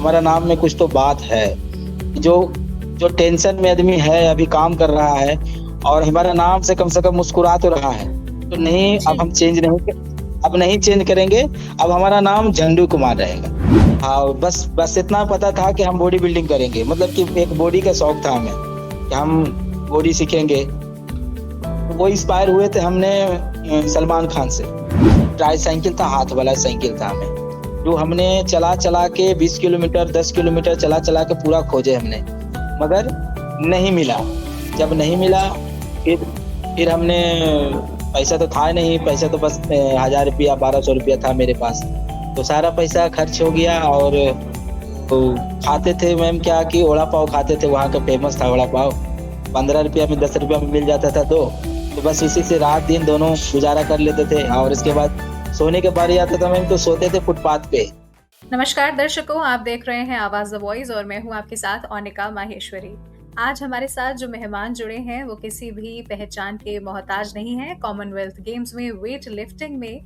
हमारा नाम में कुछ तो बात है। जो जो टेंशन में आदमी है, अभी काम कर रहा है और हमारा नाम से कम मुस्कुरा तो रहा है। तो नहीं, जी। अब नहीं चेंज करेंगे, अब हमारा नाम झंडू कुमार रहेगा। हाँ, बस इतना पता था कि हम बॉडी बिल्डिंग करेंगे, मतलब कि एक बॉडी का शौक था हमें, कि हम बॉडी सीखेंगे। वो इंस्पायर हुए थे हमने सलमान खान से। ट्राई साइकिल था, हाथ वाला साइकिल था हमें, जो हमने चला के 20 किलोमीटर 10 किलोमीटर चला के पूरा खोजे हमने, मगर नहीं मिला। जब नहीं मिला, फिर हमने, पैसा तो था नहीं, पैसा तो बस 1000 रुपया 1200 रुपया था मेरे पास, तो सारा पैसा खर्च हो गया। और तो खाते थे मैम क्या कि वड़ा पाव खाते थे, वहाँ का फेमस था वड़ा पाव, 15 रुपया में 10 रुपया में मिल जाता था। तो बस इसी से रात दिन दोनों गुजारा कर लेते थे। और इसके बाद सोने के बारी आता था मैम, तो सोते थे फुटपाथ पे। नमस्कार दर्शकों, आप देख रहे हैं आवाज द वॉइस और मैं हूं आपके साथ औनिका माहेश्वरी। आज हमारे साथ जो मेहमान जुड़े हैं वो किसी भी पहचान के मोहताज नहीं है। कॉमनवेल्थ गेम्स में वेट लिफ्टिंग में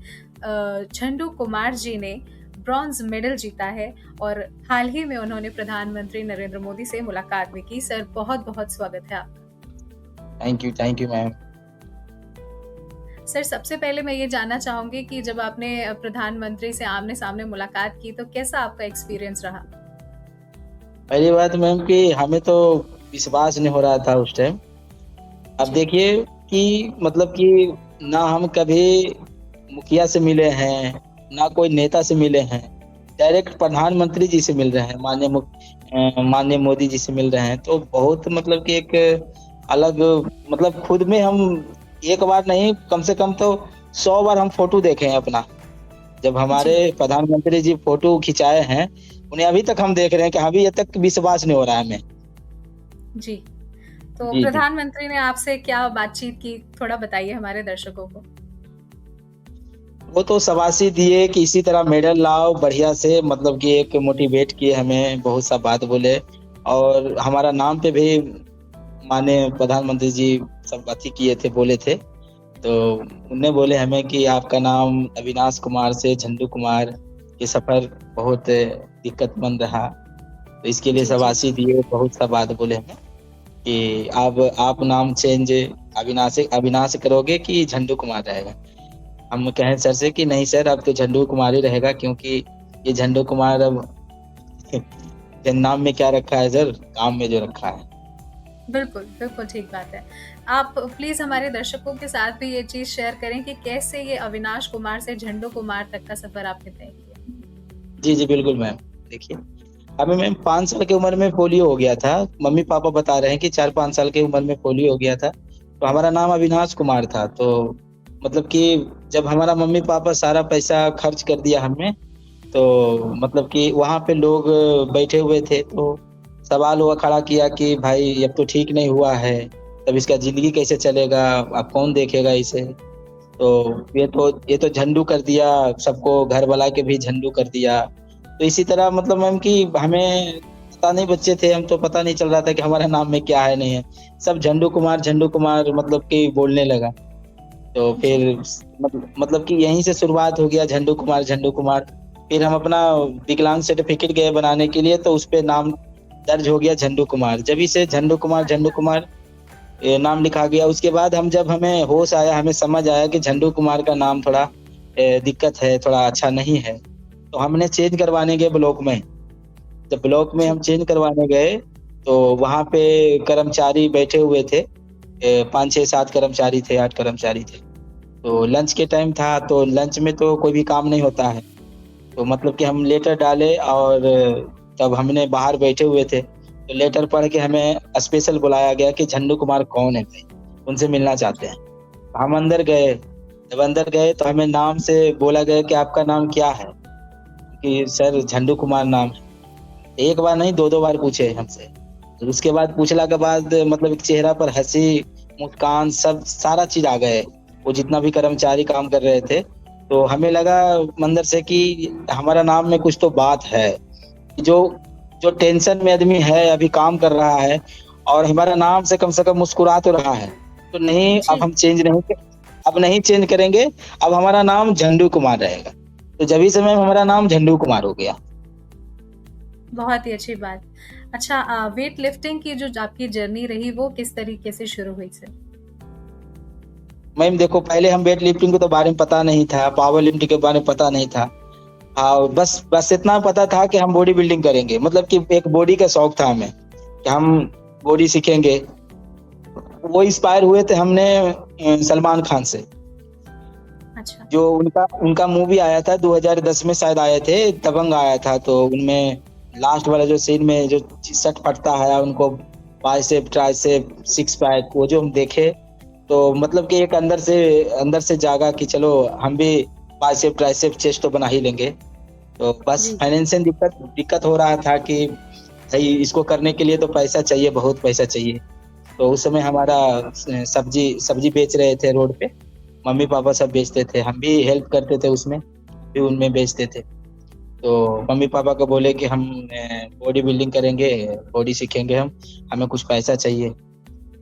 झंडू कुमार जी ने ब्रॉन्ज मेडल जीता है और हाल ही में उन्होंने प्रधानमंत्री नरेंद्र मोदी से मुलाकात भी की। सर, बहुत बहुत स्वागत है आपका। Thank you ma'am. सर, सबसे पहले मैं ये जानना चाहूंगी कि जब आपने प्रधानमंत्री से आमने सामने मुलाकात की तो कैसा आपका एक्सपीरियंस रहा? पहली बात मैम कि हमें तो विश्वास नहीं हो रहा था उस टाइम। अब जी। देखिए कि मतलब कि ना हम कभी मुखिया से मिले हैं, ना कोई नेता से मिले हैं, डायरेक्ट प्रधानमंत्री जी से मिल रहे हैं, माननीय मोदी जी से मिल रहे हैं। तो बहुत मतलब कि एक अलग, मतलब खुद में हम एक बार नहीं, कम से कम तो 100 बार हम फोटो देखे हैं अपना। जब जी। हमारे प्रधानमंत्री जी फोटो खिंचाए हैं, उन्हें अभी तक हम देख रहे हैं कि अभी तक विश्वास नहीं हो रहा है हमें। जी। तो जी जी। प्रधानमंत्री ने आपसे क्या बातचीत की, थोड़ा बताइए हमारे दर्शकों को। वो तो शाबाशी दिए कि इसी तरह मेडल लाओ बढ़िया से, मतलब कि एक मोटिवेट किए हमें, बहुत सा बात बोले। और हमारा नाम पे भी माननीय प्रधानमंत्री जी सब अथी किए थे, बोले थे। तो उन्होंने बोले हमें कि आपका नाम अविनाश कुमार से झंडू कुमार, ये सफर बहुत दिक्कतमंद रहा। तो इसके लिए जी, जी। शाबाशी दिए, बहुत सा बात बोले हमें कि आप नाम चेंज अविनाश करोगे कि झंडू कुमार रहेगा। हम कहें सर से कि नहीं सर, अब तो झंडू कुमार ही रहेगा, क्योंकि ये झंडू कुमार अब नाम में क्या रखा है सर, काम में जो रखा है। बिल्कुल, बिल्कुल ठीक बात है। आप प्लीज़ हमारे दर्शकों के साथ भी ये चीज़ शेयर करें कि कैसे ये अविनाश कुमार से झंडू कुमार तक का सफ़र आपने तय किया? जी जी बिल्कुल मैम। देखिए, हमें मैम 5 साल की उम्र में पोलियो हो गया था। मम्मी पापा बता रहे हैं कि 4-5 साल की उम्र में पोलियो हो गया था। तो हमारा नाम अविनाश कुमार था। तो मतलब कि जब हमारा मम्मी पापा सारा पैसा खर्च कर दिया हमने, तो मतलब कि वहाँ पे लोग बैठे हुए थे, तो सवाल हुआ खड़ा किया कि भाई अब तो ठीक नहीं हुआ है, तब इसका ज़िंदगी कैसे चलेगा? अब कौन देखेगा इसे? तो ये तो झंडू कर दिया, सबको घर बुला के भी झंडू कर दिया। तो इसी तरह मतलब मैम कि हमें पता नहीं, बच्चे थे हम, तो पता नहीं चल रहा था कि हमारे नाम में क्या है नहीं है। सब झंडू कुमार मतलब कि बोलने लगा। तो जी। फिर मतलब कि यहीं से शुरुआत हो गया, झंडू कुमार झंडू कुमार। फिर हम अपना विकलांग सर्टिफिकेट गए बनाने के लिए, तो उसपे नाम दर्ज हो गया झंडू कुमार। जभी से झंडू कुमार ये नाम लिखा गया। उसके बाद जब हमें होश आया, हमें समझ आया कि झंडू कुमार का नाम थोड़ा दिक्कत है, थोड़ा अच्छा नहीं है, तो हमने चेंज करवाने गए ब्लॉक में। जब ब्लॉक में जी। हम चेंज करवाने गए, तो वहाँ पे कर्मचारी बैठे हुए थे, 5, 6, 7 कर्मचारी थे, 8 कर्मचारी थे। तो लंच के टाइम था, तो लंच में तो कोई भी काम नहीं होता है। तो मतलब कि हम लेटर डाले, और तब हमने बाहर बैठे हुए थे, तो लेटर पढ़ के हमें स्पेशल बुलाया गया कि झंडू कुमार कौन है भाई? उनसे मिलना चाहते हैं। हम अंदर गए, जब अंदर गए तो हमें नाम से बोला गया कि आपका नाम क्या है? कि सर झंडू कुमार नाम है। एक बार नहीं, 2-2 बार पूछे हमसे। तो उसके बाद पूछला के बाद मतलब एक चेहरा पर हँसी, मुस्कान, सब सारा चीज़ आ गए। वो जितना भी कर्मचारी काम कर रहे थे, तो हमें लगा अंदर से कि हमारा नाम में कुछ तो बात है। जो जो टेंशन में आदमी है, अभी काम कर रहा है और हमारा नाम से कम मुस्कुरा तो रहा है। तो नहीं, जी। अब नहीं चेंज करेंगे, अब हमारा नाम झंडू कुमार रहेगा। तो जभी से मैम हमारा नाम झंडू कुमार हो गया। बहुत ही अच्छी बात। अच्छा, वेट लिफ्टिंग की जो आपकी जर्नी रही वो किस तरीके से शुरू हुई सर? मैम देखो, पहले हम वेट लिफ्टिंग के तो बारे में पता नहीं था, पावर लिफ्टिंग के बारे में पता नहीं था। हाँ, बस बस इतना पता था कि हम बॉडी बिल्डिंग करेंगे, मतलब कि एक बॉडी का शौक था हमें कि हम बॉडी सीखेंगे। वो इंस्पायर हुए थे हमने सलमान खान से। अच्छा। जो उनका उनका मूवी आया था 2010 में शायद आए थे, दबंग आया था, तो उनमें लास्ट वाला जो सीन में जो शर्ट फटता है उनको बाइसेप ट्राइसेप सिक्स पैक, वो जो हम देखे तो मतलब कि एक अंदर से जागा कि चलो हम भी बाइसेप ट्राइसेप चेस्ट तो बना ही लेंगे। तो बस जी। फाइनेंशियल दिक्कत हो रहा था कि भाई इसको करने के लिए तो पैसा चाहिए, बहुत पैसा चाहिए। तो उस समय हमारा सब्जी सब्जी बेच रहे थे रोड पे, मम्मी पापा सब बेचते थे, हम भी हेल्प करते थे उसमें, भी उनमें बेचते थे। तो मम्मी पापा को बोले कि हम बॉडी बिल्डिंग करेंगे, बॉडी सीखेंगे हम, हमें कुछ पैसा चाहिए।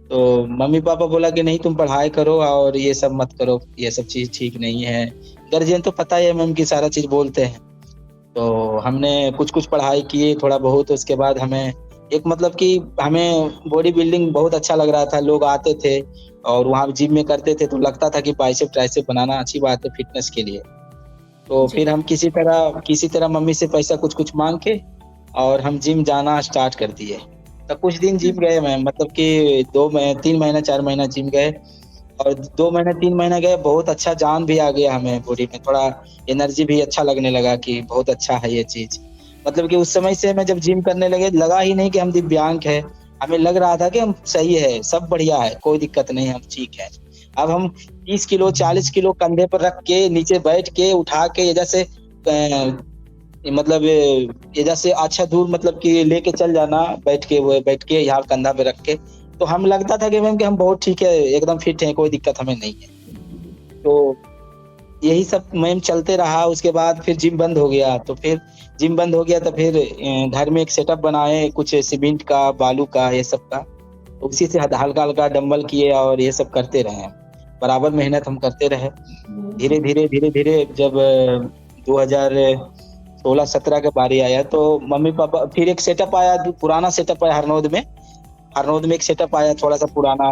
तो मम्मी पापा बोला कि नहीं तुम पढ़ाई करो और ये सब मत करो, ये सब चीज़ ठीक नहीं है। गार्जियन तो पता ही है मैम कि सारा चीज़ बोलते हैं। तो हमने कुछ-कुछ पढ़ाई की थोड़ा बहुत, उसके बाद हमें एक मतलब कि हमें बॉडी बिल्डिंग बहुत अच्छा लग रहा था। लोग आते थे और वहाँ जिम में करते थे तो लगता था कि बाइसेप ट्राइसेप बनाना अच्छी बात है फिटनेस के लिए। तो जी। फिर हम किसी तरह मम्मी से पैसा कुछ-कुछ माँग के और हम जिम जाना स्टार्ट कर दिए। तो कुछ दिन जिम हुँ। गए मैम, मतलब कि 2 मही 3 महीना 4 महीना जिम गए और 2 महीना 3 महीना गए, बहुत अच्छा जान भी आ गया हमें बॉडी में, थोड़ा एनर्जी भी अच्छा लगने लगा कि बहुत अच्छा है ये चीज़। मतलब कि उस समय से मैं जब जिम करने लगे, लगा ही नहीं कि हम दिव्यांग हैं, हमें लग रहा था कि हम सही है, सब बढ़िया है, कोई दिक्कत नहीं है, हम ठीक है। अब हम 30 किलो 40 किलो कंधे पर रख के, नीचे बैठ के, उठा के ये जैसे मतलब ये जैसे अच्छा दूर मतलब कि लेके चल जाना, बैठ के यहाँ कंधा पे रख के, तो हम लगता था कि मैम कि हम बहुत ठीक है, एकदम फिट हैं, कोई दिक्कत हमें नहीं है। तो यही सब मैम चलते रहा, उसके बाद फिर जिम बंद हो गया, तो फिर जिम बंद हो गया तो फिर घर में एक सेटअप बनाए, कुछ सीमेंट का, बालू का, ये सब का। तो उसी से हल्का-हल्का डंबल किए और ये सब करते रहे हैं। बराबर मेहनत हम करते रहे। धीरे-धीरे जब 2016-17 का बारी आया तो मम्मी-पापा फिर एक सेटअप आया, पुराना सेटअप आया हरनौद में एक सेटअप आया थोड़ा-सा पुराना,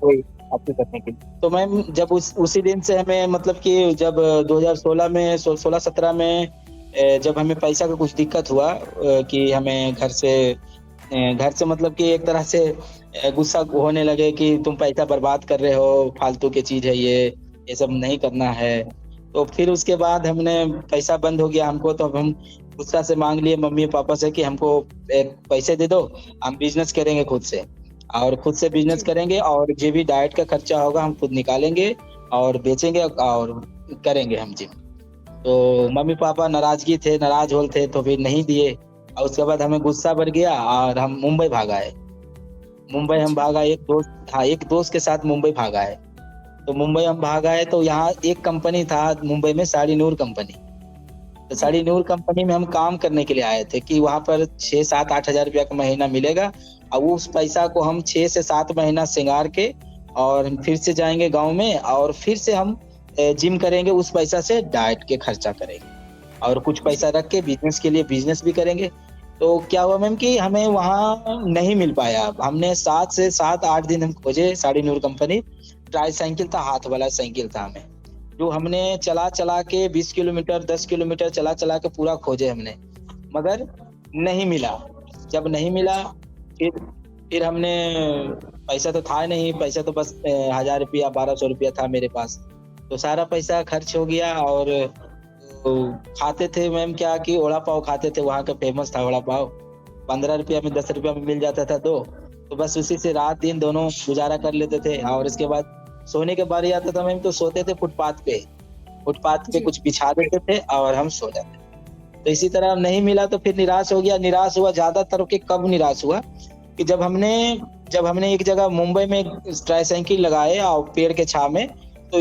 वही आपके करने के लिए। तो मैम जब उसी दिन से हमें मतलब कि जब 2016 में 16-17 में जब हमें पैसा का कुछ दिक्कत हुआ, कि हमें घर से मतलब कि एक तरह से गुस्सा होने लगे कि तुम पैसा बर्बाद कर रहे हो, फालतू की चीज़ है ये सब नहीं करना है। तो फिर उसके बाद हमने पैसा बंद हो गया हमको, तो अब हम गुस्सा से माँग लिए मम्मी-पापा से कि हमको पैसे दे दो, हम बिज़नेस करेंगे खुद से और खुद से बिज़नेस जी। करेंगे और जो भी डाइट का खर्चा होगा हम खुद निकालेंगे और बेचेंगे और करेंगे हम जिम। तो मम्मी-पापा नाराज़ होल थे तो फिर नहीं दिए और उसके बाद हमें गुस्सा बढ़ गया और हम मुंबई भाग आए। मुंबई हम अच्छा। भाग आए, एक दोस्त के साथ मुंबई भाग आए। तो मुंबई हम भाग आए तो यहाँ एक कंपनी था मुंबई में, साड़ी नूर कंपनी। तो जी। साड़ी नूर कंपनी में हम काम करने के लिए आए थे कि वहाँ पर 6, 7, 8 हज़ार रुपया का महीना मिलेगा और उस पैसा को हम 6 से 7 महीना सिंगार के और हम फिर से जाएँगे गाँव में और फिर से हम जिम करेंगे, उस पैसा से डाइट के खर्चा करेंगे और कुछ पैसा जी। रख के बिज़नेस के लिए बिज़नेस भी करेंगे। तो क्या हुआ मैम कि हमें वहाँ नहीं मिल पाया। हमने 7 से 7-8 दिन हम खोजे साड़ी नूर कंपनी, ट्राई साइकिल था, हाथ वाला साइकिल था हमें। जो हमने चला-चला के 20 किलोमीटर, 10 किलोमीटर चला-चला के पूरा खोजे हमने, मगर नहीं मिला। जब नहीं मिला, अच्छा। फिर फिर हमने पैसा तो था नहीं, पैसा तो बस ₹1000 ₹1200 था मेरे पास। तो सारा पैसा खर्च हो गया और तो खाते थे मैम क्या कि वड़ा पाव खाते थे, वहाँ का फेमस था वड़ा पाव। ₹15 में ₹10 में मिल जाता था 2, तो बस उसी से रात-दिन दोनों गुज़ारा कर लेते थे और इसके बाद सोने के बारी आता था मैम तो सोते थे फुटपाथ पे। फुटपाथ पे जी। कुछ बिछा देते थे और हम सो जाते। तो इसी तरह नहीं मिला तो फिर निराश हो गया, निराश हुआ ज़्यादातर कि कब निराश हुआ कि जब हमने एक जगह मुंबई में एक ट्राईसाइकिल लगाए और पेड़ के छाँव में, तो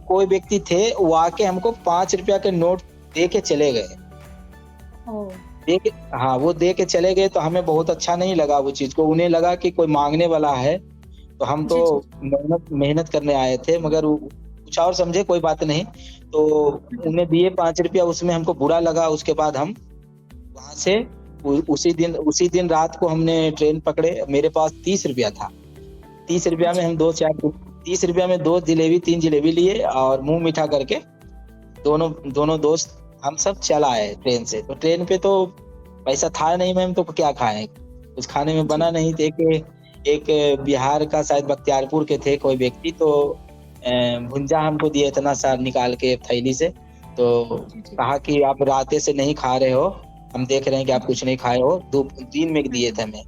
कोई व्यक्ति थे, वो आके हमको ₹5 के नोट दे के चले गए। ओह! दे के हाँ, वो दे के चले गए तो हमें बहुत अच्छा नहीं लगा वो चीज़ को, उन्हें लगा कि कोई माँगने वाला है, तो हम तो जी, जी। मेहनत मेहनत करने आए थे मगर वो कुछ और समझे, कोई बात नहीं। तो हुँ। उन्हें दिए ₹5, उसमें हमको बुरा लगा, उसके बाद हम वहाँ से उसी दिन रात को हमने ट्रेन पकड़े। मेरे पास 30 रुपया था। 30 रुपया में जी। हम 30 रुपया में 2 जलेबी 3 जलेबी लिए और मुँह मीठा करके दोनों दोनों दोस्त हम सब चल आए ट्रेन से। तो ट्रेन पे तो पैसा था नहीं मैम, तो क्या खाएँ? कुछ खाने में जी। बना नहीं। तो एक बिहार का शायद बख्तियारपुर के थे कोई व्यक्ति, तो भुंजा हमको दिए इतना सा निकाल के थैली से। तो जी, जी। कहा कि आप राते से नहीं खा रहे हो, हम देख रहे हैं कि आप जी। कुछ नहीं खाए हो। दिन में हुँ, दिए हुँ। थे हमें।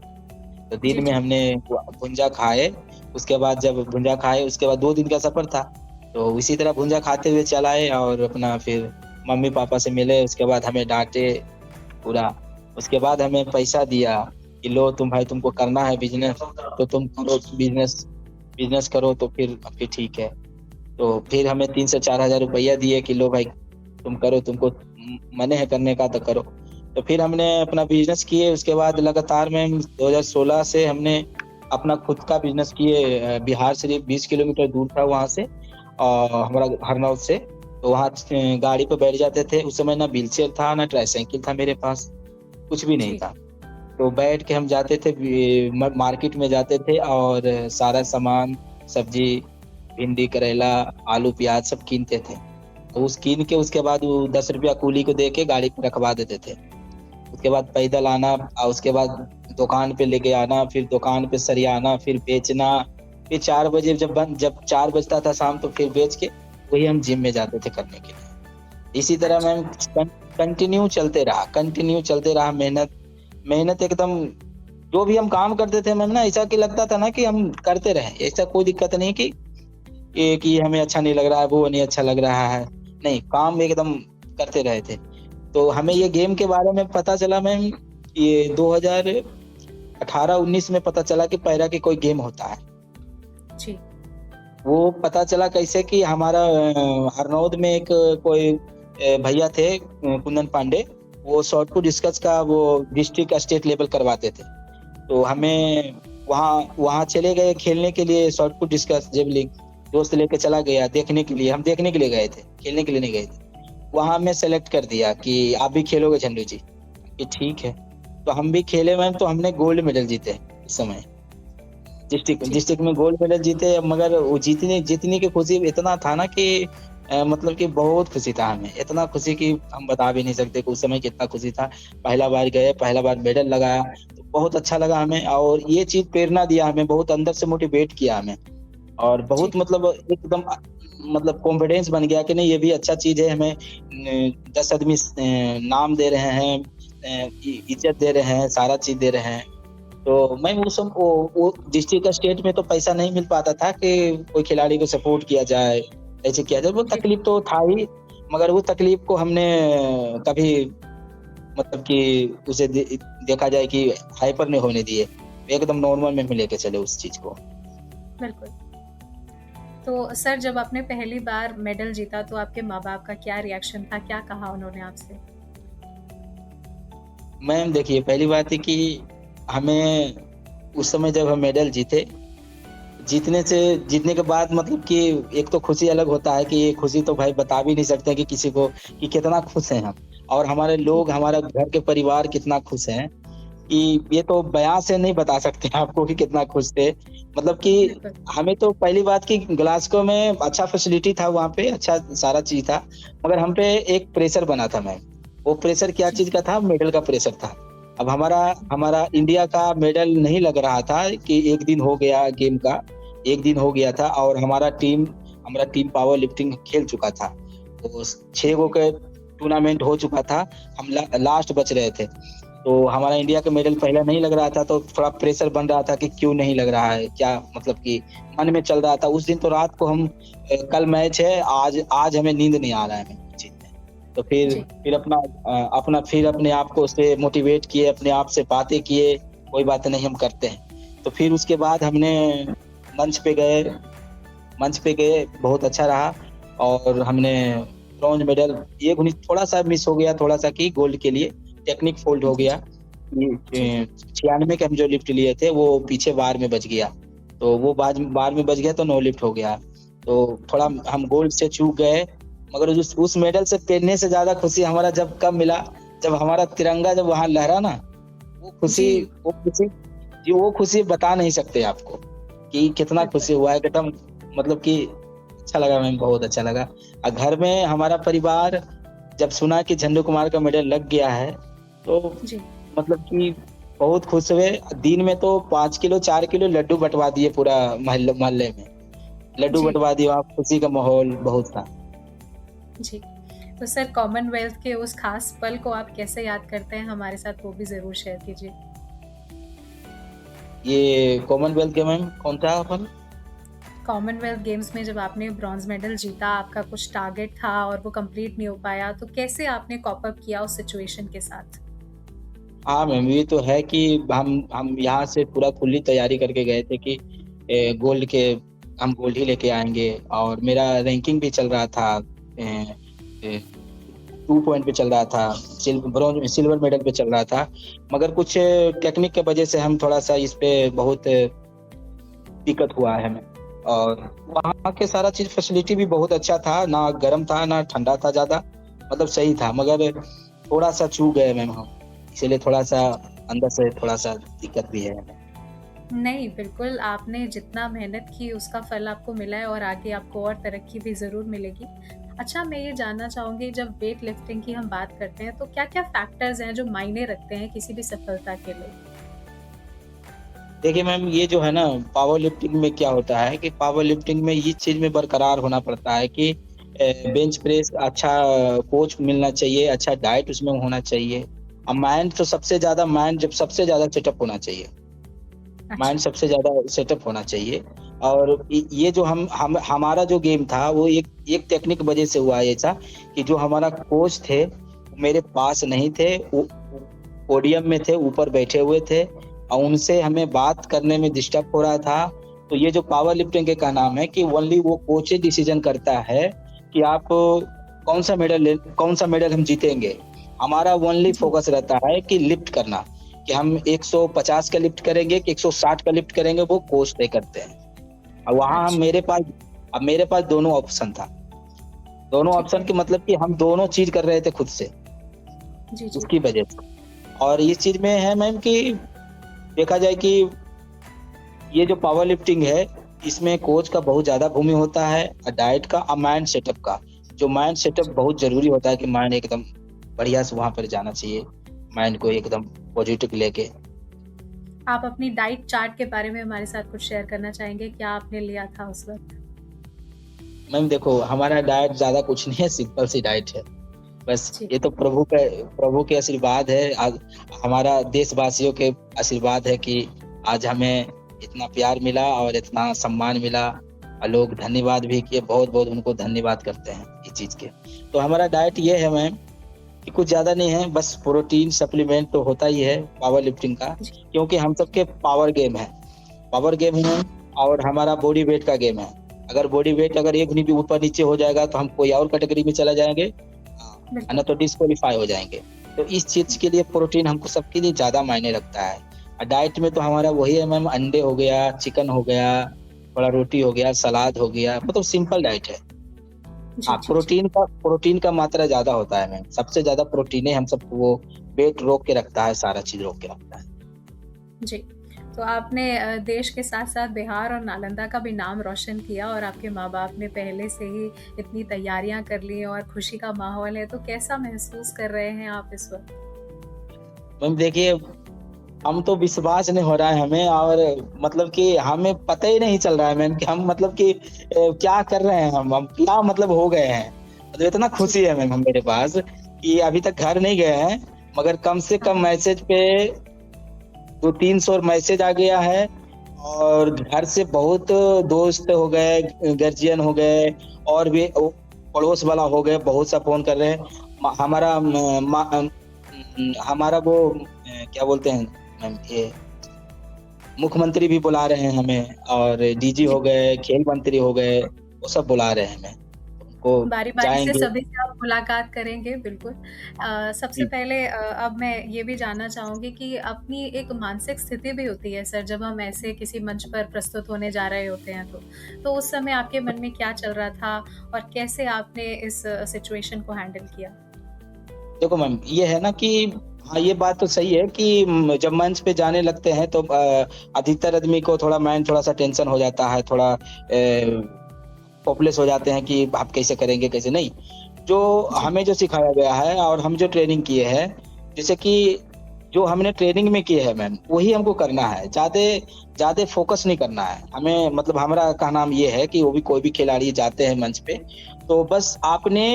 तो जी, दिन में जी। हमने भुंजा खाए। उसके बाद जब भुंजा खाए, उसके बाद 2 दिन का सफ़र था। तो इसी तरह भुंजा खाते हुए चल आए और अपना फिर मम्मी-पापा से मिले। उसके बाद हमें डाँटे पूरा। उसके बाद हमें पैसा दिया कि लो तुम भाई, तुमको करना है बिज़नेस, तो तुम करो बिज़नेस। बिज़नेस करो तो फिर ठीक है। तो फिर हमें 3 से 4 हज़ार रुपया दिए कि लो भाई तुम करो, तुमको मने है करने का तो करो। तो फिर हमने अपना बिज़नेस किए। उसके बाद लगातार में 2016 से हमने अपना खुद का बिज़नेस किए। बिहार से 20 किलोमीटर दूर था वहाँ से, हमारा हरनौत से। तो वहाँ गाड़ी पे बैठ जाते थे। उस समय ना व्हीलचेयर था, ना ट्राइसाइकिल था मेरे पास, कुछ भी नहीं जी। था। तो बैठ के हम जाते थे, मार्केट में जाते थे और सारा सामान, सब्जी, भिंडी, करेला, आलू, प्याज़ सब कीनते थे। तो उस कीन के उसके बाद वो 10 रुपया कूली को दे के गाड़ी पे रखवा देते थे। उसके बाद पैदल आना, उसके बाद दुकान पे लेके आना, फिर दुकान पे सरियाना, फिर बेचना। फिर 4 बजे जब 4 बजता था शाम, तो फिर बेच के वही हम जिम में जाते थे करने के लिए। इसी तरह अच्छा। मैम कंटिन्यू चलते रहा मेहनत। मेहनत एकदम, जो भी हम काम करते थे मैम ना, ऐसा कि लगता था ना कि हम करते रहें। ऐसा कोई दिक्कत नहीं कि हमें अच्छा नहीं लग रहा है, वो नहीं अच्छा लग रहा है। नहीं, काम एकदम करते रहे थे। तो हमें ये जी। गेम के बारे में पता चला मैम, ये 2018-19 में पता चला कि पैरा की कोई गेम होता है। जी। वो पता चला कैसे कि हमारा हरनौद में एक कोई भैया थे, कुंदन पांडे। वो शॉटपुट डिस्कस का वो डिस्ट्रिक्ट स्टेट लेवल करवाते थे। तो ओके। हमें वहाँ वहाँ चले गए खेलने के लिए शॉटपुट डिस्कस जेवलिन। दोस्त लेके चला गया देखने के लिए, हम देखने के लिए गए थे, खेलने के लिए नहीं गए थे। वहाँ हमें सेलेक्ट कर दिया कि आप भी खेलोगे झंडू जी? कि ठीक है। तो हम भी खेले मैम, तो हमने गोल्ड मेडल जीते उस समय। डिस्ट्रिक्ट जी। डिस्ट्रिक्ट में गोल्ड मेडल जीते। मगर वो जीतने जीतने की खुशी इतना था ना कि मतलब कि बहुत खुशी था हमें। इतना खुशी कि हम बता भी नहीं सकते कि उस समय कितना खुशी था। पहला बार गए, पहला बार मेडल लगाया, तो बहुत अच्छा लगा हमें। और ये चीज़ प्रेरणा दिया हमें, बहुत अंदर से मोटिवेट किया हमें। और जी। बहुत मतलब एकदम मतलब कॉन्फिडेंस बन गया कि नहीं, ये भी अच्छा चीज़ है। हमें 10 आदमी नाम दे रहे हैं, इज़्ज़त दे रहे हैं, सारा चीज़ दे रहे हैं। तो मैं वो डिस्ट्रिक्ट का स्टेट में तो पैसा नहीं मिल पाता था कि कोई खिलाड़ी को सपोर्ट किया जाए, ऐसे किया जाए। वो जी। तकलीफ तो था ही, मगर वो तकलीफ को हमने कभी मतलब कि उसे देखा जाए कि हाइपर नहीं होने दिए। एकदम नॉर्मल में लेके चले उस चीज़ को। बिल्कुल। तो सर, जब आपने पहली बार मेडल जीता तो आपके माँ-बाप का क्या रिएक्शन था? क्या कहा उन्होंने आपसे? मैम देखिए, पहली बात है कि हमें उस समय जब हम मेडल जीते, जीतने के बाद मतलब कि एक तो खुशी अलग होता है कि ये खुशी तो भाई बता भी नहीं सकते कि किसी को कि कितना खुश हैं हम। और हमारे जी। लोग, हमारा घर के परिवार कितना खुश हैं कि ये तो बयाँ से नहीं बता सकते आपको कि कितना खुश थे। मतलब कि बिल्कुल। हमें तो पहली बात कि ग्लासगो में अच्छा फैसिलिटी था, वहाँ पे अच्छा सारा चीज़ था। मगर हम पे एक प्रेशर बना था मैम। वो प्रेशर क्या जी। चीज़ का था? मेडल का प्रेशर था। अब हमारा हमारा इंडिया का मेडल नहीं लग रहा था कि 1 दिन हो गया गेम का, 1 दिन हो गया था और हमारा टीम पावर लिफ्टिंग खेल चुका था। तो 6 गो ओके। के टूर्नामेंट हो चुका था, हम लास्ट बच रहे थे। तो हमारा इंडिया का मेडल पहला नहीं लग रहा था, तो थोड़ा प्रेशर बन रहा था कि क्यों नहीं लग रहा है? क्या मतलब कि मन में चल रहा था। उस दिन तो रात को हम कल मैच है, आज आज हमें नींद नहीं आ रहा है हमें चीज़ में। तो जी। फिर अपने आप को उससे मोटिवेट किए, अपने आप से बातें किए, कोई बात नहीं हम करते हैं। तो फिर उसके बाद हमने मंच पे गए मंच पे गए, बहुत अच्छा रहा और हमने ब्रॉन्ज मेडल, ये उन्हीं थोड़ा-सा मिस हो गया, थोड़ा-सा कि गोल्ड के लिए टेक्निक फ़ॉल्ट हो जी, गया। जी। कि जी, जी। 96 के हम जो लिफ्ट लिए थे, वो पीछे बार में बच गया। तो वो बार में बच गया तो नो लिफ्ट हो गया। तो थोड़ा हम गोल्ड से चूक गए, मगर उस मेडल से पेरने से ज़्यादा खुशी हमारा जब कब मिला, जब हमारा तिरंगा जब वहाँ लहरा ना, वो खुशी जी, वो खुशी जी, वो खुशी बता नहीं सकते आपको कि कितना बिल्कुल। खुशी हुआ है, एकदम मतलब कि अच्छा लगा मैम, बहुत अच्छा लगा। घर में हमारा परिवार जब सुना कि झंडू कुमार का मेडल लग गया है, तो जी। मतलब कि बहुत खुश हुए। दिन में तो 5 किलो 4 किलो लड्डू बँटवा दिए पूरा मोहल्ले में। लड्डू जी, बँटवा दिए, वहाँ खुशी का माहौल बहुत था। जी। तो सर कॉमनवेल्थ के उस ख़ास पल को आप कैसे याद करते हैं? हमारे साथ वो भी ज़रूर शेयर कीजिए। ये कॉमनवेल्थ गेम मैम कौन-सा अपन? कॉमनवेल्थ गेम्स में जब आपने ब्रॉन्ज़ मेडल जीता, आपका कुछ टारगेट था और वो कंप्लीट नहीं हो पाया, तो कैसे आपने कॉप अप किया उस सिचुएशन के साथ? हाँ मैम, ये तो है कि हम यहाँ से पूरा फुल्ली तैयारी करके गए थे कि गोल्ड के हम गोल्ड ही लेके आएँगे, और मेरा रैंकिंग भी चल रहा था, 2 पॉइंट पे चल रहा था, सिल्वर मेडल पे चल रहा था। मगर कुछ टेक्निक के वजह से हम थोड़ा-सा इस पे बहुत दिक्कत हुआ है हमें। और वहाँ के सारा चीज़ फैसिलिटी भी बहुत अच्छा था, ना गर्म था, ना ठंडा था ज़्यादा, मतलब सही था। मगर थोड़ा-सा चूक गए मैम हम, इसीलिए थोड़ा-सा अंदर से थोड़ा-सा दिक्कत भी है हमें। नहीं, बिल्कुल आपने जितना मेहनत की उसका फल आपको मिला है और आगे आपको और तरक्की भी ज़रूर मिलेगी। अच्छा मैं ये जानना चाहूँगी जब वेट लिफ्टिंग की हम बात करते हैं तो क्या-क्या फैक्टर्स हैं जो मायने रखते हैं किसी भी सफलता के लिए? देखिए मैम, ये जो है ना, पावर लिफ्टिंग में क्या होता है कि पावर लिफ्टिंग में इस चीज़ में बरकरार होना पड़ता है कि बेंच प्रेस अच्छा कोच मिलना चाहिए, अच्छा डाइट उसमें होना चाहिए। माइंड तो सबसे ज़्यादा, माइंड जब सबसे ज़्यादा सेटअप होना चाहिए। माइंड अच्छा, सबसे ज़्यादा सेटअप होना चाहिए। और ये जो हम हमारा जो गेम था वो एक एक टेक्निक वजह से हुआ ऐसा कि जो हमारा कोच थे, मेरे पास नहीं थे, वो पोडियम में थे, ऊपर बैठे हुए थे और उनसे हमें बात करने में डिस्टर्ब हो रहा था। तो ये जो पावर लिफ्टिंग के का नाम है कि ओनली वो कोच ही डिसीज़न करता है कि आप कौन-सा मेडल हम जीतेंगे। हमारा ओनली जी, फ़ोकस रहता है कि लिफ्ट करना। कि हम 150 का लिफ्ट करेंगे कि 160 का लिफ्ट करेंगे, वो कोच तय करते हैं। और वहाँ हम अच्छा, मेरे पास दोनों ऑप्शन था। दोनों ठीक ऑप्शन है। के मतलब कि हम दोनों चीज़ कर रहे थे खुद से, जी, जी, उसकी वजह से। और इस चीज़ में है मैम कि देखा जाए कि ये जो पावर लिफ्टिंग है, इसमें कोच का बहुत ज़्यादा भूमि होता है, डाइट का और माइंड सेटअप का। जो माइंड सेटअप जी। बहुत ज़रूरी होता है कि माइंड एकदम बढ़िया से वहाँ पर जाना चाहिए, माइंड को एकदम पॉज़िटिव लेके। आप अपनी डाइट चार्ट के बारे में हमारे साथ कुछ शेयर करना चाहेंगे? क्या आपने लिया था उस वक़्त? मैम देखो, हमारा डाइट ज़्यादा कुछ नहीं है, सिंपल सी डाइट है। बस ठीक ये है। तो प्रभु के आशीर्वाद है। आज हमारा देशवासियों के आशीर्वाद है कि आज हमें इतना प्यार मिला और इतना सम्मान मिला, और लोग धन्यवाद भी किए, बहुत-बहुत उनको धन्यवाद करते हैं इस चीज़ के। तो हमारा डाइट ये है मैम कि कुछ ज़्यादा नहीं है, बस प्रोटीन सप्लीमेंट तो होता ही है पावर लिफ्टिंग का, जी, क्योंकि हम सबके पावर गेम है। पावर गेम है और हमारा बॉडी वेट का गेम है। अगर बॉडी वेट अगर 1 भी ऊपर-नीचे हो जाएगा तो हम कोई और कैटेगरी में चला जाएँगे, बिल्कुल। ना तो डिस्क्वालीफाई हो जाएँगे। तो इस चीज़ के लिए प्रोटीन हमको सबके लिए ज़्यादा मायने रखता है। डाइट में तो हमारा वही है मैम, अंडे हो गया, चिकन हो गया, थोड़ा रोटी हो गया, सलाद हो गया, मतलब सिंपल डाइट है। हाँ, जी, जी, जी। प्रोटीन का मात्रा ज़्यादा होता है मैम। सबसे ज़्यादा प्रोटीने हम सबको वो वेट रोक के रखता है, सारा चीज़ रोक के रखता है। जी। तो आपने देश के साथ-साथ बिहार और नालंदा का भी नाम रोशन किया और आपके माँ-बाप ने पहले से ही इतनी तैयारियाँ कर ली और खुशी का माहौल है, तो कैसा महसूस कर रहे हैं आप इस वक़्त? मैम देखिए, हम तो विश्वास नहीं हो रहा है हमें, और मतलब कि हमें पता ही नहीं चल रहा है मैम कि हम मतलब कि क्या कर रहे हैं हम क्या मतलब हो गए हैं। मतलब इतना जी। खुशी है मैम हम मेरे पास कि अभी तक घर नहीं गए हैं, मगर कम से हाँ, कम हाँ। मैसेज पे 200-300 मैसेज आ गया है। और घर से बहुत दोस्त हो गए, गार्जियन हो गए, और भी पड़ोस वाला हो गए, बहुत सा फ़ोन कर रहे हैं। हमारा वो क्या बोलते हैं मैम, ये मुख्यमंत्री भी बुला रहे हैं हमें, और डीजी जी। हो गए, खेल मंत्री हो गए, वो सब बुला रहे हैं हमें। उनको बारी-बारी से जाएँगे। सभी से आप मुलाकात करेंगे, बिल्कुल। सबसे जी, पहले अब मैं ये भी जानना चाहूँगी कि अपनी एक मानसिक स्थिति भी होती है सर, जब हम ऐसे किसी मंच पर प्रस्तुत होने जा रहे होते हैं तो। तो उस समय आपके मन में क्या चल रहा था और कैसे आपने इस सिचुएशन को हैंडल किया? देखो मैम, ये है ना कि हाँ, ये बात तो सही है कि जब मंच पे जाने लगते हैं तो अधिकतर आदमी को थोड़ा माइंड थोड़ा-सा टेंशन हो जाता है, थोड़ा होपलेस हो जाते हैं कि आप कैसे करेंगे, कैसे नहीं। जो जी, हमें जो सिखाया गया है और हम जो ट्रेनिंग किए हैं, जैसे कि जो हमने ट्रेनिंग में किए हैं मैम, वही हमको करना है। ज़्यादा ज़्यादा फ़ोकस नहीं करना है। हमें मतलब हमारा कहना ये है कि वो भी कोई भी खिलाड़ी जाते हैं मंच पे, तो बस आपने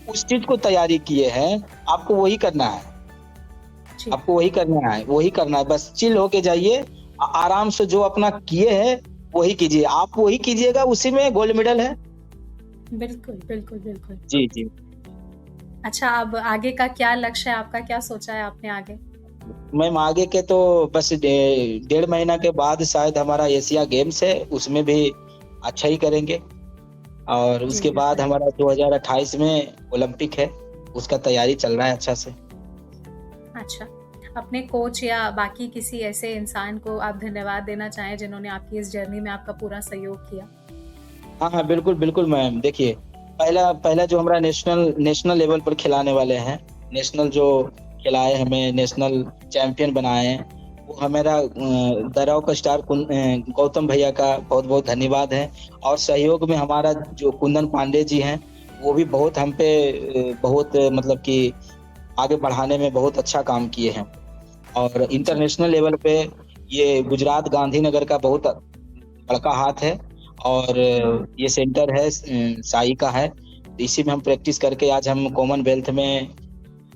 उस चीज़ को तैयारी किए हैं, आपको वही करना है। जी। आपको वही करना है, बस चिल होके जाइए, आराम से जो अपना किए हैं, वही कीजिए। आप वही कीजिएगा, उसी में गोल्ड मेडल है। बिल्कुल, बिल्कुल, बिल्कुल। जी, जी। अच्छा, अब आगे का क्या लक्ष्य है आपका? क्या सोचा है आपने आगे? मैम आगे के तो बस 1.5 महीना के बाद शायद हमारा एशिया गेम्स है, उसमें भी अच्छा ही करेंगे और जी, उसके बाद बिल्कुल। हमारा 2028 में ओलंपिक है, उसका तैयारी चल रहा है अच्छा से। अच्छा, अपने कोच या बाकी किसी ऐसे इंसान को आप धन्यवाद देना चाहें जिन्होंने आपकी इस जर्नी में आपका पूरा सहयोग किया? हाँ, हाँ, बिल्कुल, बिल्कुल मैम। देखिए, पहला पहला जो हमारा नेशनल नेशनल लेवल पर खिलाने वाले हैं, नेशनल जो खिलाए हमें, नेशनल चैंपियन बनाए हैं, वो हमारा द रॉक स्टार गौतम भैया का बहुत-बहुत धन्यवाद है और सहयोग में हमारा जो कुंदन पांडे जी हैं, वो भी बहुत हम पे बहुत मतलब कि आगे बढ़ाने में बहुत अच्छा काम किए हैं और जी, इंटरनेशनल लेवल पे ये गुजरात गांधीनगर का बहुत बड़का हाथ है और हुँ, ये सेंटर है साई का है। तो इसी में हम प्रैक्टिस करके आज हम कॉमनवेल्थ में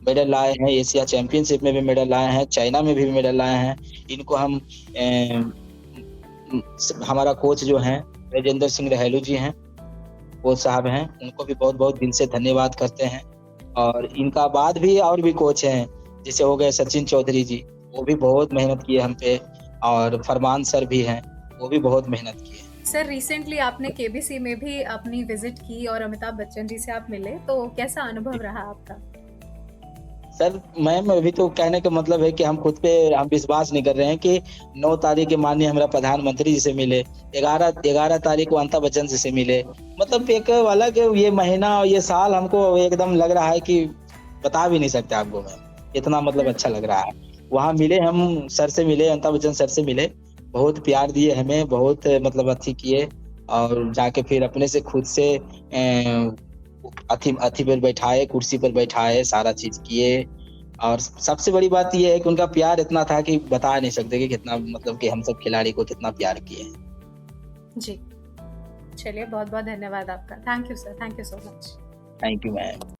मेडल लाए हैं, एशिया चैंपियनशिप में भी मेडल लाए हैं, चाइना में भी मेडल लाए हैं। इनको हम हमारा कोच जो हैं राजेंद्र सिंह रहेलू जी हैं, कोच साहब हैं, उनको भी बहुत-बहुत दिल से धन्यवाद करते हैं और इनका बाद भी और भी कोच हैं, जैसे हो गए सचिन चौधरी जी, वो भी बहुत मेहनत किए हम पे और फरमान सर भी हैं, वो भी बहुत मेहनत किए। सर रिसेंटली आपने केबीसी में भी अपनी विज़िट की और अमिताभ बच्चन जी से आप मिले, तो कैसा अनुभव रहा आपका? सर, मैम अभी तो कहने का मतलब है कि हम खुद पे हम विश्वास नहीं कर रहे हैं कि 9 तारीख के माननीय हमारा प्रधानमंत्री जी से मिले, 11 तारीख को अमिताभ बच्चन जी से मिले। मतलब एक अलग ये महीना और ये साल हमको एकदम लग रहा है कि बता भी नहीं सकते आपको मैम, इतना मतलब अच्छा बिल्कुल। लग रहा है। वहाँ मिले हम सर से मिले, अमिताभ बच्चन सर से मिले, बहुत प्यार दिए हमें, बहुत मतलब अथी किए और जाके फिर अपने से खुद से अथी अथी पर बैठाए, कुर्सी पर बैठाए, सारा चीज़ किए और सबसे बड़ी बात ये है कि उनका प्यार इतना था कि बता नहीं सकते कि कितना मतलब कि हम सब खिलाड़ी को कितना प्यार किए हैं। जी, चलिए बहुत-बहुत धन्यवाद आपका। Thank you sir, thank you so much. Thank you ma'am.